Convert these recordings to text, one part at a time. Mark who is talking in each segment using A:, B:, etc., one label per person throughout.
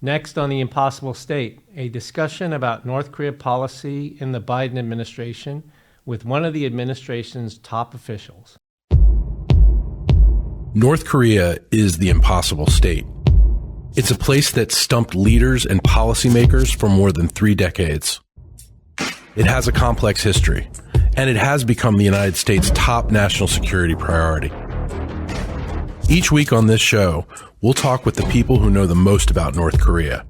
A: Next on The Impossible State, a discussion about North Korea policy in the Biden administration with one of the administration's top officials.
B: North Korea is the impossible state. It's a place that stumped leaders and policymakers for more than 3 decades. It has a complex history, and it has become the United States' top national security priority. Each week on this show, we'll talk with the people who know the most about North Korea.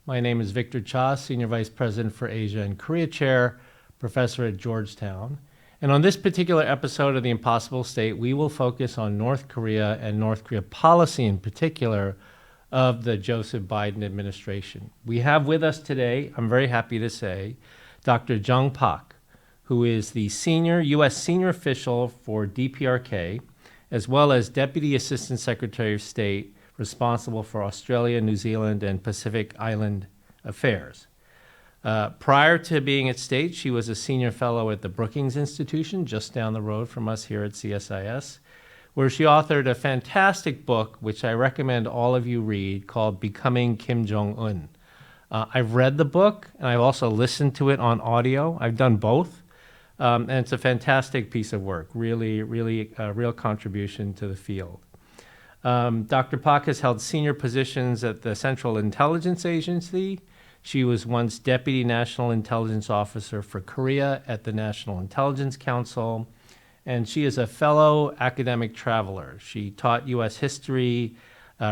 A: My name is Victor Cha, Senior Vice President for Asia and Korea Chair, Professor at Georgetown. And on this particular episode of The Impossible State, we will focus on North Korea and North Korea policy in particular of the Joseph Biden administration. We have with us today, I'm very happy to say, Dr. Jung Pak, who is the U.S. senior official for DPRK, as well as Deputy Assistant Secretary of State responsible for Australia, New Zealand, and Pacific Island affairs. Prior to being at State, she was a senior fellow at the Brookings Institution, just down the road from us here at CSIS, where she authored a fantastic book, which I recommend all of you read, called Becoming Kim Jong-un. I've read the book, and I've also listened to it on audio. I've done both, and it's a fantastic piece of work, really a real contribution to the field. Dr. Pak has held senior positions at the Central Intelligence Agency. She was once Deputy National Intelligence Officer for Korea at the National Intelligence Council, and she is a fellow academic traveler. She taught U.S. history,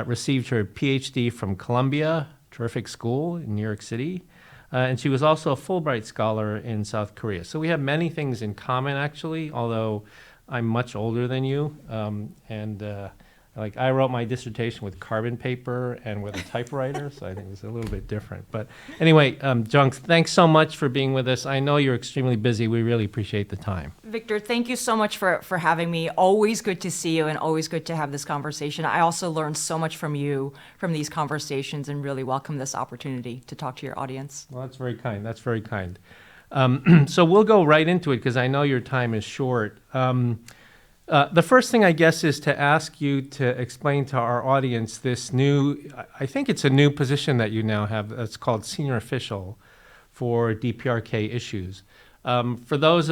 A: received her PhD from Columbia, terrific school in New York City, and she was also a Fulbright scholar in South Korea. So we have many things in common, actually, although I'm much older than you, I wrote my dissertation with carbon paper and with a typewriter, so I think it's a little bit different. But anyway, Jung, thanks so much for being with us. I know you're extremely busy. We really appreciate the time.
C: Victor, thank you so much for having me. Always good to see you and always good to have this conversation. I also learned so much from you from these conversations and really welcome this opportunity to talk to your audience.
A: Well, that's very kind. That's very kind. So we'll go right into it because I know your time is short. The first thing, I guess, is to ask you to explain to our audience this I think it's a new position that you now have. It's called Senior Official for DPRK issues. For those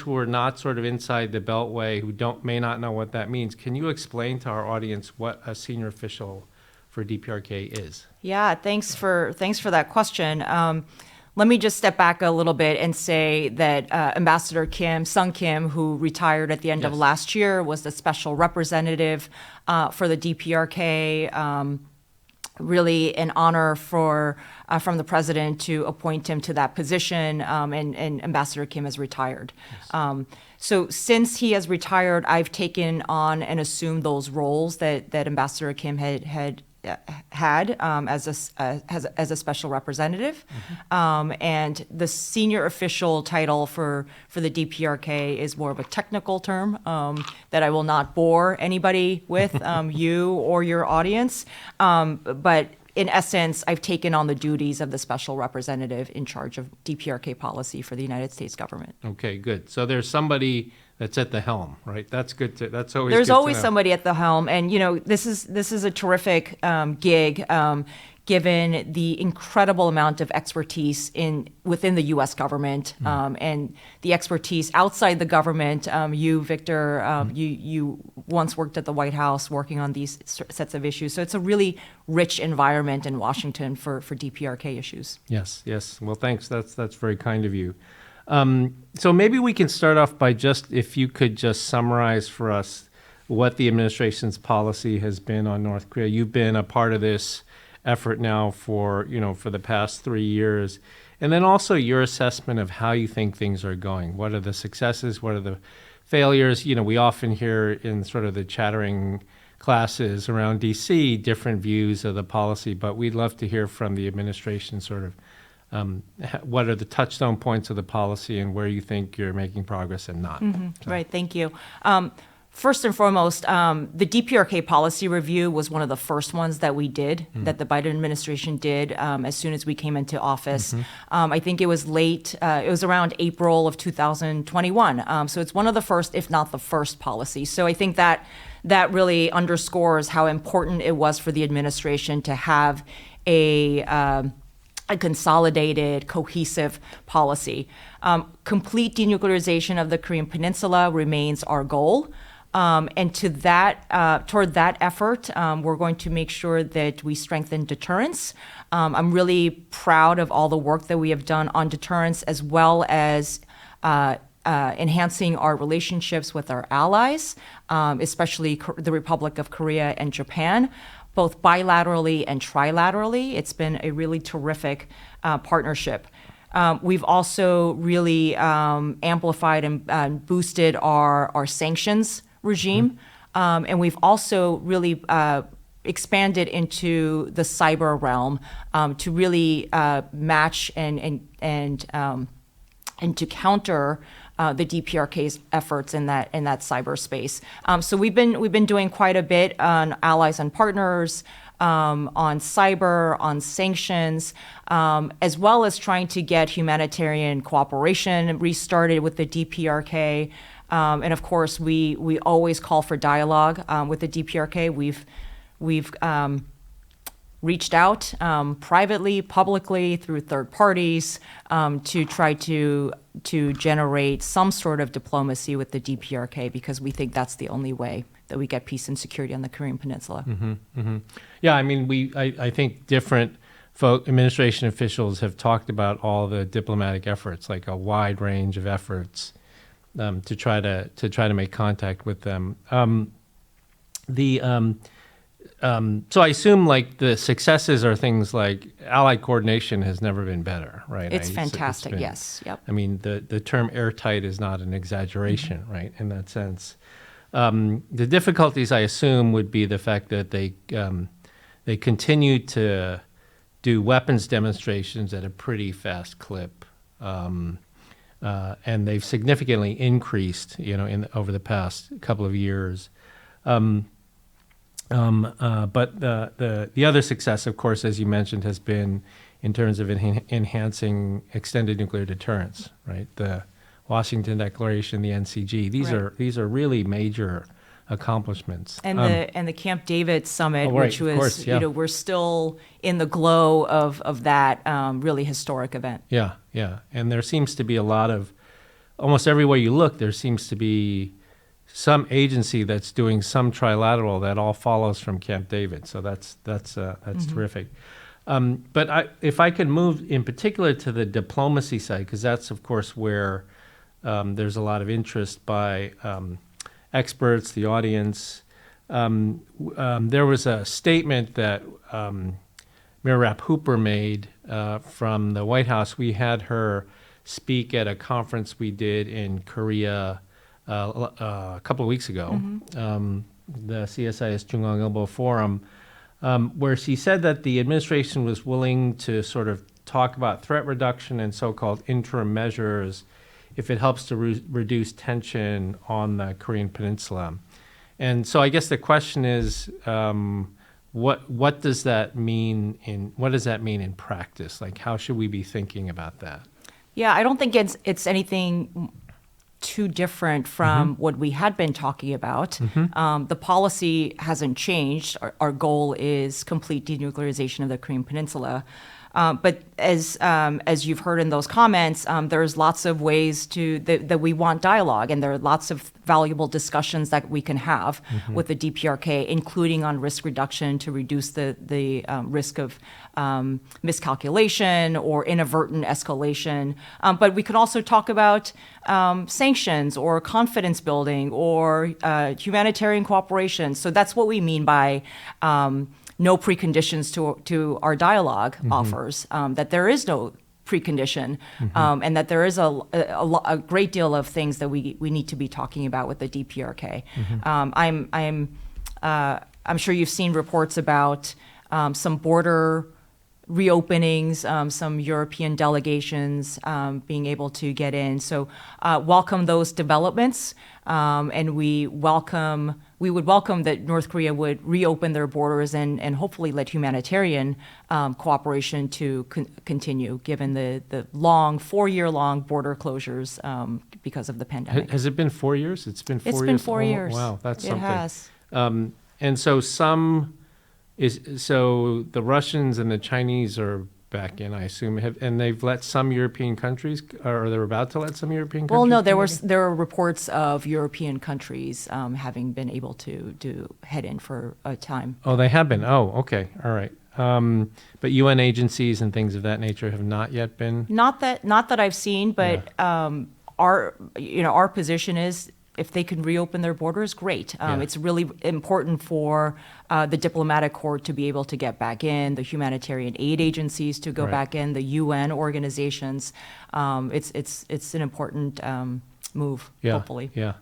A: who are not sort of inside the Beltway, who may not know what that means, can you explain to our audience what a Senior Official for DPRK is?
C: Yeah, thanks for that question. Let me just step back a little bit and say that Ambassador Sung Kim, who retired at the end of last year, was the special representative for the DPRK. Really an honor from the president to appoint him to that position, and Ambassador Kim has retired. Yes. So since he has retired, I've taken on and assumed those roles that Ambassador Kim had as a special representative, and the senior official title for the DPRK is more of a technical term that I will not bore anybody with, you or your audience. But in essence, I've taken on the duties of the special representative in charge of DPRK policy for the United States government.
A: Okay, good. So there's somebody that's at the helm, right? That's good. That's always.
C: There's
A: good
C: always
A: to know.
C: Somebody at the helm, and this is a terrific gig, given the incredible amount of expertise within the U.S. government, and the expertise outside the government. You, Victor, you once worked at the White House working on these sets of issues, so it's a really rich environment in Washington for DPRK issues.
A: Yes. Well, thanks. That's very kind of you. So maybe we can start off by if you could just summarize for us what the administration's policy has been on North Korea. You've been a part of this effort now for the past 3 years, and then also your assessment of how you think things are going. What are the successes? What are the failures? We often hear in sort of the chattering classes around DC different views of the policy, but we'd love to hear from the administration sort of what are the touchstone points of the policy and where you think you're making progress and not.
C: Right, thank you. First and foremost, the DPRK policy review was one of the first ones that we did, that the Biden administration did as soon as we came into office. I think it was late, it was around April of 2021. So it's one of the first, if not the first policy. So I think that really underscores how important it was for the administration to have a consolidated, cohesive policy. Complete denuclearization of the Korean Peninsula remains our goal. And to that, toward that effort, we're going to make sure that we strengthen deterrence. I'm really proud of all the work that we have done on deterrence, as well as enhancing our relationships with our allies, especially the Republic of Korea and Japan, both bilaterally and trilaterally. It's been a really terrific partnership. We've also really amplified and boosted our sanctions regime. And we've also really expanded into the cyber realm to really match and to counter the DPRK's efforts in that cyberspace. So we've been doing quite a bit on allies and partners, on cyber, on sanctions, as well as trying to get humanitarian cooperation restarted with the DPRK. And of course, we always call for dialogue with the DPRK. We've reached out privately, publicly, through third parties to try to generate some sort of diplomacy with the DPRK, because we think that's the only way that we get peace and security on the Korean Peninsula.
A: Yeah, I mean, I think different administration officials have talked about all the diplomatic efforts, like a wide range of efforts to try to make contact with them. So I assume like the successes are things like allied coordination has never been better, right?
C: It's fantastic, yes. Yep.
A: I mean, the term airtight is not an exaggeration, right, in that sense. The difficulties, I assume, would be the fact that they continue to do weapons demonstrations at a pretty fast clip. And they've significantly increased, over the past couple of years. But the other success, of course, as you mentioned, has been in terms of enhancing extended nuclear deterrence, right? The Washington Declaration, the NCG. These are really major accomplishments.
C: And the Camp David summit,
A: right,
C: which was,
A: course, yeah.
C: We're still in the glow of that really historic event.
A: Yeah. And there seems to be a lot of, almost everywhere you look, there seems to be some agency that's doing some trilateral that all follows from Camp David. So that's terrific. But if I could move in particular to the diplomacy side, because that's, of course, where there's a lot of interest by experts, the audience. There was a statement that Mira Rapp-Hooper made from the White House. We had her speak at a conference we did in Korea a couple of weeks ago, the CSIS 중앙일보 Forum, where she said that the administration was willing to sort of talk about threat reduction and so-called interim measures if it helps to reduce tension on the Korean Peninsula. And so I guess the question is, what does that mean in practice? Like, how should we be thinking about that?
C: Yeah, I don't think it's anything too different from what we had been talking about. The policy hasn't changed. Our goal is complete denuclearization of the Korean Peninsula. But as you've heard in those comments, there's lots of ways that we want dialogue, and there are lots of valuable discussions that we can have with the DPRK, including on risk reduction to reduce the risk of miscalculation or inadvertent escalation. But we could also talk about sanctions or confidence building or humanitarian cooperation. So that's what we mean by no preconditions to our dialogue offers, that there is no precondition, and that there is a great deal of things that we need to be talking about with the DPRK. I'm sure you've seen reports about some border reopenings, some European delegations being able to get in. So welcome those developments, and we would welcome that North Korea would reopen their borders and hopefully let humanitarian cooperation to continue, given the long 4-year-long border closures because of the pandemic.
A: Has it been 4 years? It's been 4 years.
C: It's been 4 years.
A: Wow, that's something.
C: It has.
A: And so so the Russians and the Chinese are back in, I assume, and they've let some European countries, or they're about to let some European countries?
C: Well, no, there were reports of European countries having been able to head in for a time.
A: Oh, they have been. Oh, okay, all right. But UN agencies and things of that nature have not yet been.
C: Not that I've seen, but our position is, if they can reopen their borders, great. It's really important for the diplomatic corps to be able to get back in, the humanitarian aid agencies to go back in, the UN organizations. It's an important move, hopefully.
A: Yeah.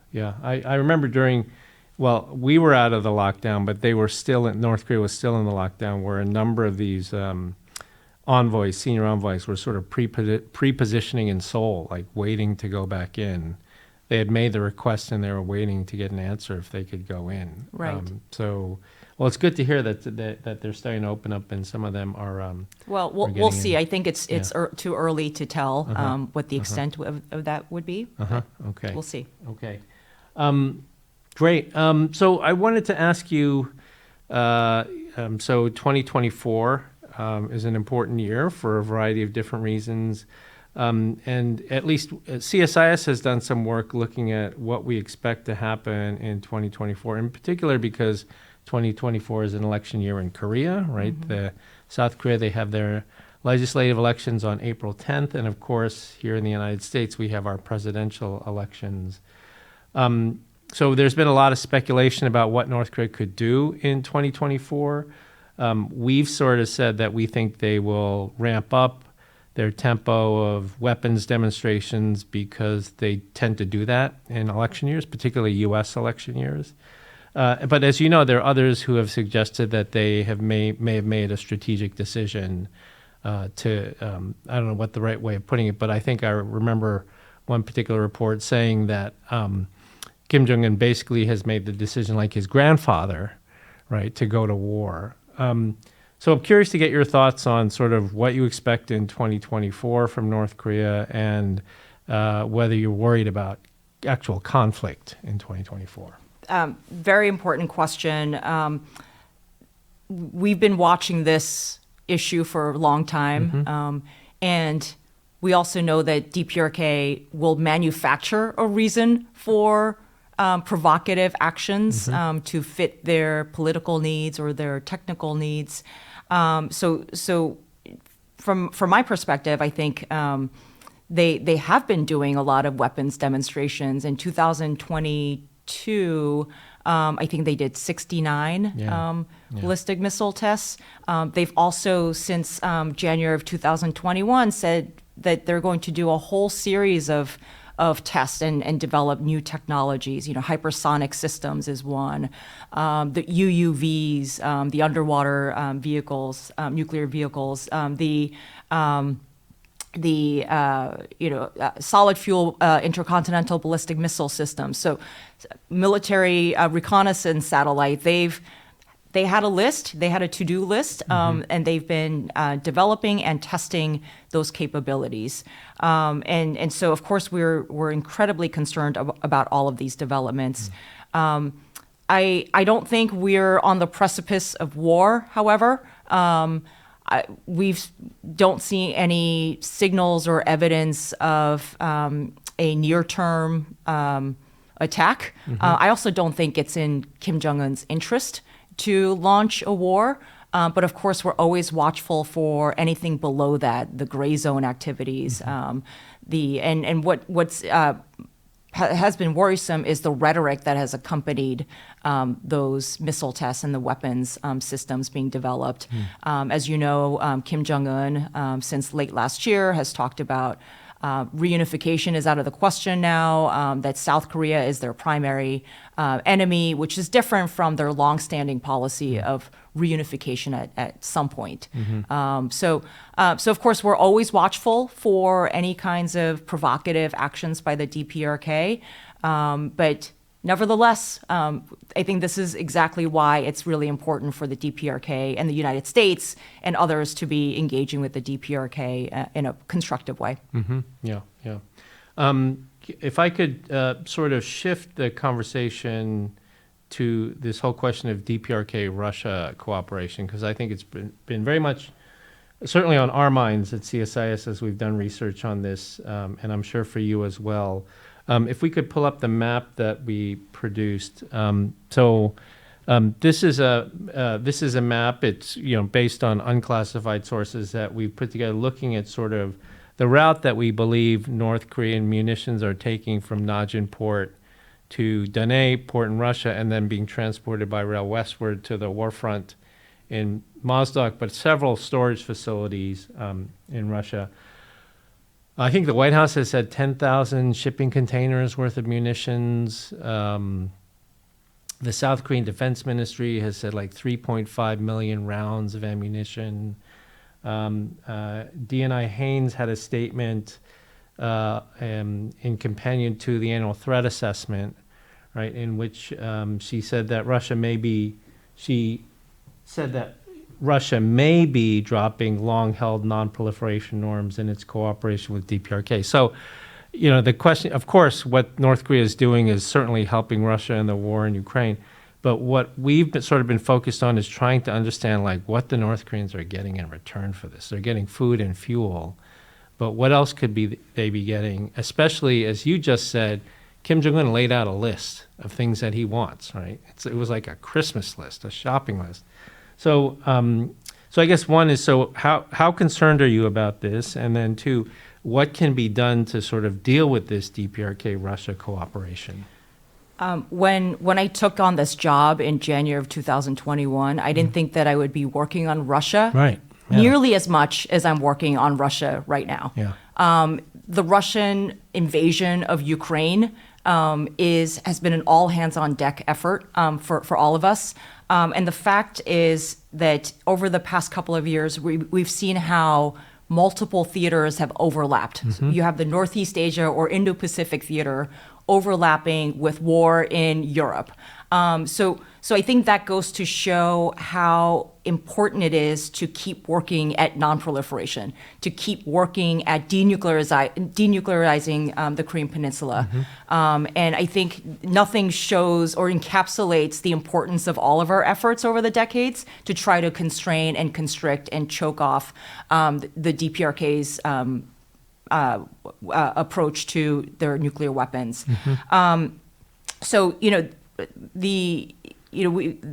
A: I remember we were out of the lockdown, but North Korea was still in the lockdown, where a number of these senior envoys were sort of pre-positioning in Seoul, like waiting to go back in. They had made the request and they were waiting to get an answer if they could go in.
C: Right.
A: It's good to hear that they're starting to open up, and some of them are.
C: We'll see. I think it's too early to tell what the extent of that would be.
A: Okay.
C: We'll see.
A: Okay. Great. So I wanted to ask you. So 2024 is an important year for a variety of different reasons. And at least CSIS has done some work looking at what we expect to happen in 2024, in particular because 2024 is an election year in Korea, right? South Korea, they have their legislative elections on April 10th. And of course, here in the United States, we have our presidential elections. So there's been a lot of speculation about what North Korea could do in 2024. We've sort of said that we think they will ramp up their tempo of weapons demonstrations because they tend to do that in election years, particularly U.S. election years. But as you know, there are others who have suggested that they may have made a strategic decision to, I don't know what the right way of putting it, but I think I remember one particular report saying that Kim Jong-un basically has made the decision, like his grandfather, right, to go to war. So I'm curious to get your thoughts on sort of what you expect in 2024 from North Korea, and whether you're worried about actual conflict in 2024.
C: Very important question. We've been watching this issue for a long time, and we also know that DPRK will manufacture a reason for provocative actions to fit their political needs or their technical needs. So from my perspective, I think they have been doing a lot of weapons demonstrations. In 2022, I think they did 69 ballistic missile tests. They've also, since January of 2021, said that they're going to do a whole series of tests and develop new technologies. Hypersonic systems is one. The UUVs, the underwater vehicles, nuclear vehicles, the solid fuel intercontinental ballistic missile systems. So, military reconnaissance satellite. They had a list, they had a to-do list, and they've been developing and testing those capabilities. And so, of course, we're incredibly concerned about all of these developments. I don't think we're on the precipice of war, however. We don't see any signals or evidence of a near-term attack. I also don't think it's in Kim Jong-un's interest to launch a war. But of course, we're always watchful for anything below that, the gray zone activities. What's has been worrisome is the rhetoric that has accompanied those missile tests and the weapons systems being developed. As you know, Kim Jong-un, since late last year, has talked about Reunification is out of the question now, that South Korea is their primary enemy, which is different from their longstanding policy of reunification at some point. So of course, we're always watchful for any kinds of provocative actions by the DPRK. But nevertheless, I think this is exactly why it's really important for the DPRK and the United States and others to be engaging with the DPRK in a constructive way.
A: Yeah. If I could sort of shift the conversation to this whole question of DPRK-Russia cooperation, because I think it's been very much, certainly on our minds at CSIS as we've done research on this, and I'm sure for you as well. If we could pull up the map that we produced. This is a map. It's based on unclassified sources that we put together, looking at sort of the route that we believe North Korean munitions are taking from Najin port to Danay port in Russia, and then being transported by rail westward to the warfront in Mozdok, but several storage facilities in Russia. I think the White House has said 10,000 shipping containers worth of munitions. The South Korean Defense Ministry has said like 3.5 million rounds of ammunition. DNI Haynes had a statement in companion to the annual threat assessment, right, in which she said that Russia may be dropping long-held non-proliferation norms in its cooperation with DPRK. So, the question, of course, what North Korea is doing is certainly helping Russia in the war in Ukraine. But what we've been focused on is trying to understand like what the North Koreans are getting in return for this. They're getting food and fuel, but what else could they be getting? Especially, as you just said, Kim Jong-un laid out a list of things that he wants, right? It was like a Christmas list, a shopping list. So I guess one is, so how concerned are you about this? And then two, what can be done to sort of deal with this DPRK-Russia cooperation?
C: When I took on this job in January of 2021, I didn't think that I would be working on Russia nearly as much as I'm working on Russia right now. The Russian invasion of Ukraine has been an all hands on deck effort for all of us. And the fact is that over the past couple of years, we've seen how multiple theaters have overlapped. So you have the Northeast Asia or Indo-Pacific theater overlapping with war in Europe. So I think that goes to show how important it is to keep working at non-proliferation, to keep working at denuclearizing the Korean Peninsula. And I think nothing shows or encapsulates the importance of all of our efforts over the decades to try to constrain and constrict and choke off the DPRK's approach to their nuclear weapons.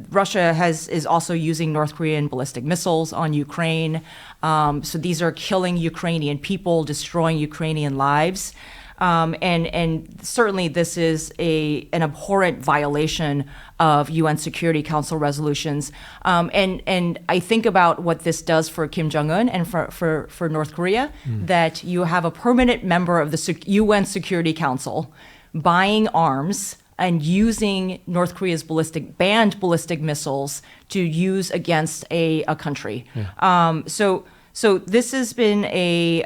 C: Russia is also using North Korean ballistic missiles on Ukraine. So these are killing Ukrainian people, destroying Ukrainian lives. And certainly this is an abhorrent violation of UN Security Council resolutions. And I think about what this does for Kim Jong-un and for North Korea, that you have a permanent member of the UN Security Council buying arms and using North Korea's banned ballistic missiles to use against a country. So this has been a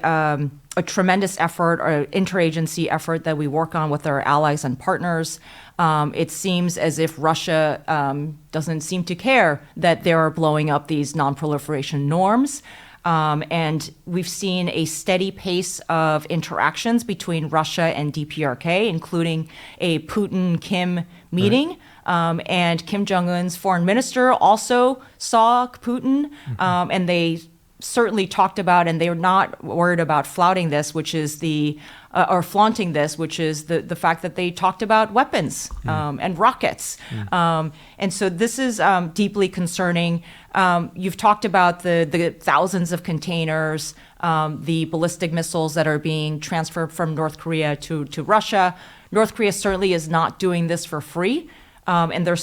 C: tremendous effort, or interagency effort that we work on with our allies and partners. It seems as if Russia doesn't seem to care that they are blowing up these non-proliferation norms. And we've seen a steady pace of interactions between Russia and DPRK, including a Putin-Kim meeting. And Kim Jong-un's foreign minister also saw Putin, and they certainly talked about, and they're not worried about flaunting this, which is the fact that they talked about weapons and rockets. And so this is deeply concerning. You've talked about the thousands of containers, the ballistic missiles that are being transferred from North Korea to Russia. North Korea certainly is not doing this for free. And they're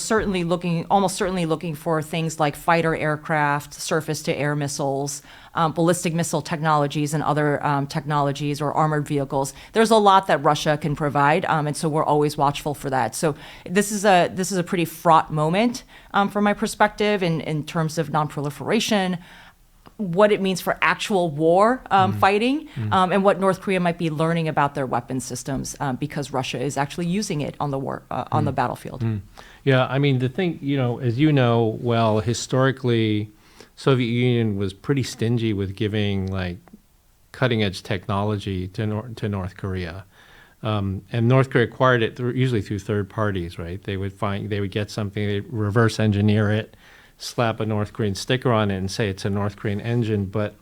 C: almost certainly looking for things like fighter aircraft, surface-to-air missiles, ballistic missile technologies and other technologies or armored vehicles. There's a lot that Russia can provide, and so we're always watchful for that. So this is a pretty fraught moment from my perspective in terms of nonproliferation, what it means for actual war fighting, and what North Korea might be learning about their weapon systems because Russia is actually using it on the battlefield.
A: Yeah, I mean, the thing, as you know, well, historically, Soviet Union was pretty stingy with giving like cutting edge technology to North Korea. And North Korea acquired it usually through third parties, right? They would get something, they'd reverse engineer it, slap a North Korean sticker on it and say it's a North Korean engine. But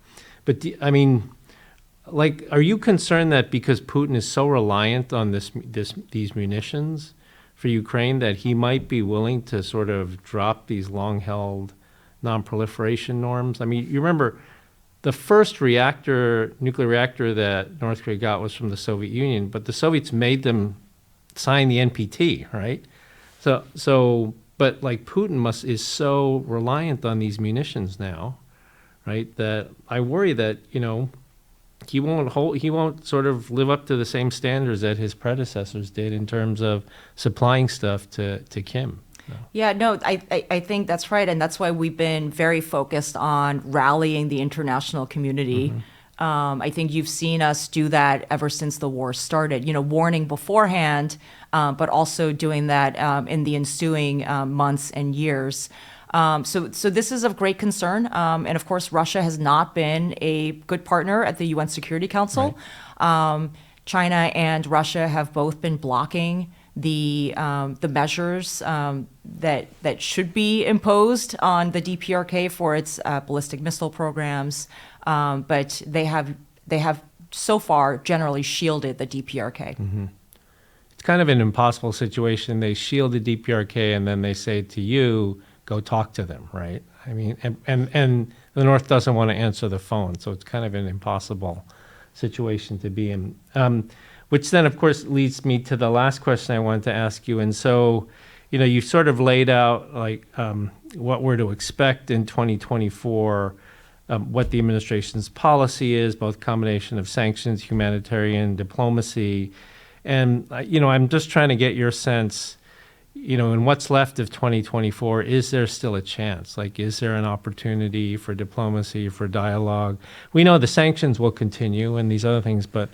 A: I mean, like, are you concerned that because Putin is so reliant on these munitions for Ukraine that he might be willing to sort of drop these long-held non-proliferation norms? I mean, you remember the first nuclear reactor that North Korea got was from the Soviet Union, but the Soviets made them sign the NPT, right? But like Putin is so reliant on these munitions now, right? That I worry that he won't sort of live up to the same standards that his predecessors did in terms of supplying stuff to Kim. No.
C: Yeah, no, I think that's right, and that's why we've been very focused on rallying the international community. I think you've seen us do that ever since the war started, warning beforehand, but also doing that in the ensuing months and years. So this is of great concern. And of course, Russia has not been a good partner at the UN Security Council. Right. China and Russia have both been blocking the measures that should be imposed on the DPRK for its ballistic missile programs. But they have so far generally shielded the DPRK.
A: Mm-hmm. It's kind of an impossible situation. They shield the DPRK and then they say to you, go talk to them, right? I mean, and the North doesn't want to answer the phone, so it's kind of an impossible situation to be in. Which then, of course, leads me to the last question I wanted to ask you. And so, you've sort of laid out like what we're to expect in 2024. What the administration's policy is, both combination of sanctions, humanitarian, diplomacy. And, I'm just trying to get your sense, in what's left of 2024, is there still a chance? Like, is there an opportunity for diplomacy, for dialogue? We know the sanctions will continue and these other things, but,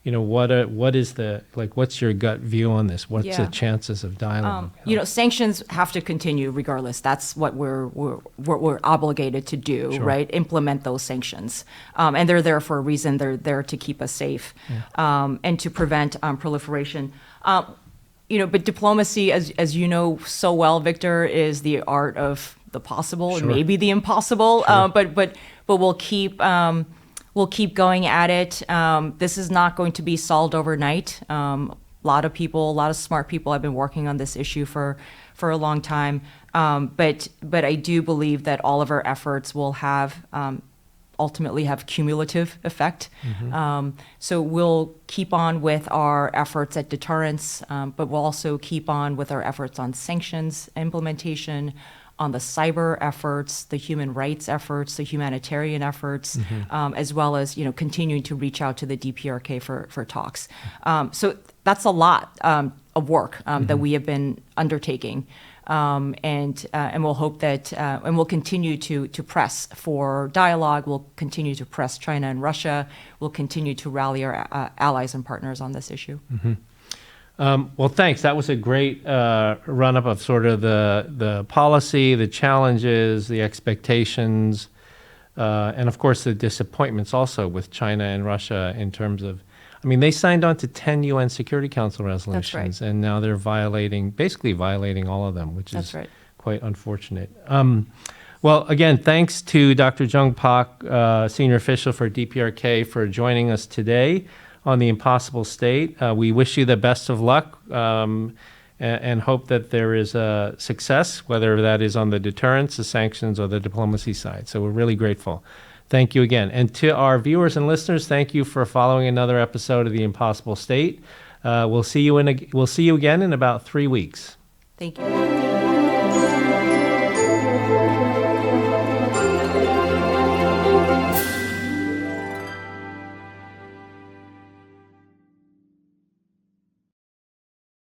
A: what's your gut view on this? What's the chances of dialogue?
C: Sanctions have to continue regardless. That's what we're obligated to do, sure. Right? Implement those sanctions. And they're there for a reason. They're there to keep us safe, and to prevent proliferation. But diplomacy, as you know so well, Victor, is the art of the possible, sure. And maybe the impossible. Sure. But we'll keep going at it. This is not going to be solved overnight. A lot of smart people have been working on this issue for a long time. But I do believe that all of our efforts will ultimately have cumulative effect. Mm-hmm. So we'll keep on with our efforts at deterrence, but we'll also keep on with our efforts on sanctions implementation, on the cyber efforts, the human rights efforts, the humanitarian efforts, mm-hmm. As well as continuing to reach out to the DPRK for talks. So that's a lot of work mm-hmm. that we have been undertaking, and we'll hope that and we'll continue to press for dialogue. We'll continue to press China and Russia. We'll continue to rally our allies and partners on this issue.
A: Mm-hmm. Well, thanks. That was a great run-up of sort of the policy, the challenges, the expectations, and of course the disappointments also with China and Russia in terms of, they signed on to 10 UN Security Council resolutions. That's right. And now they're basically violating all of them, which is right. Quite unfortunate. Well, again, thanks to Dr. Jung Pak, senior official for DPRK, for joining us today on The Impossible State. We wish you the best of luck and hope that there is a success, whether that is on the deterrence, the sanctions, or the diplomacy side. So we're really grateful. Thank you again. And to our viewers and listeners, thank you for following another episode of The Impossible State. We'll see you again in about 3 weeks.
C: Thank you.